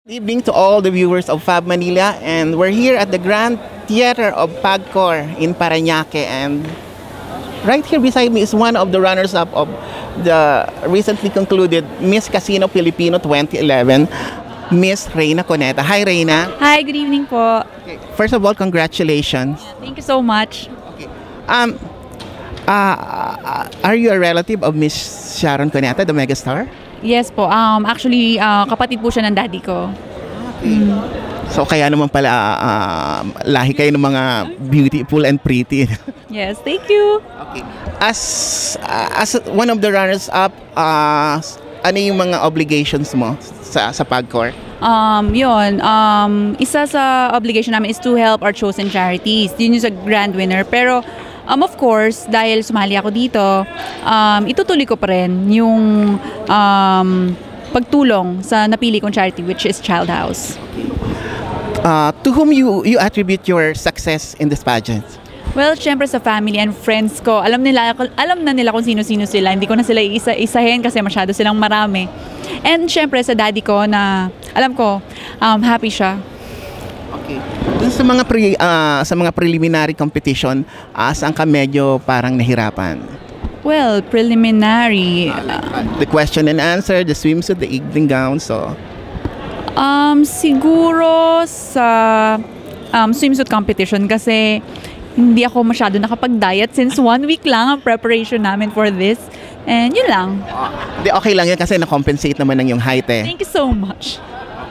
Good evening to all the viewers of Fab Manila, and we're here at the Grand Theater of PAGCOR in Parañaque, and right here beside me is one of the runners-up of the recently concluded Miss Casino Filipino 2011, Miss Reyna Cuneta. Hi, Reyna. Hi, good evening po. Okay. First of all, congratulations. Thank you so much. Okay. Are you a relative of Miss Sharon Cuneta, the megastar? Yes po. Actually, kapatid po siya ng daddy ko. Okay. So kaya naman pala lahi kayo ng mga beautiful and pretty. Yes, thank you. Okay. As one of the runners-up, ano yung mga obligations mo sa PAGCOR? Isa sa obligation namin is to help our chosen charities. Yun yung sa grand winner. Pero of course, dahil sumali ako dito, itutuloy ko pa rin yung pagtulong sa napili kong charity, which is Child House. To whom you attribute your success in this pageant? Well, syempre sa family and friends ko. Alam na nila kung sino-sino sila. Hindi ko na sila isa-isahin kasi masyado silang marami. And syempre sa daddy ko na alam ko, happy siya. Okay. Dun sa mga preliminary competition, saan ka medyo parang nahirapan? Well, preliminary. The question and answer, the swimsuit, the evening gown, so... Siguro sa swimsuit competition kasi hindi ako masyado nakapag-diet since 1 week lang ang preparation namin for this. And yun lang. Okay lang yun kasi na-compensate naman ng yung height eh. Thank you so much.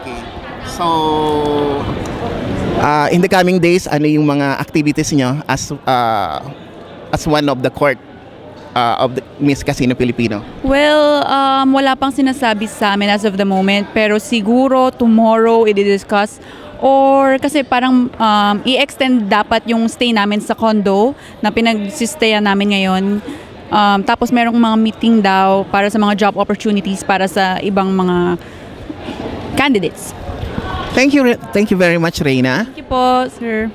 Okay. So... in the coming days, ano yung mga activities nyo as one of the court of the Miss Casino Filipino? Well, wala pang sinasabi sa amin as of the moment, pero siguro tomorrow i-discuss or kasi parang i-extend dapat yung stay namin sa condo na pinag-stayan namin ngayon. Tapos merong mga meeting daw para sa mga job opportunities para sa ibang mga candidates. Thank you very much, Reyna. Thank you po, sir.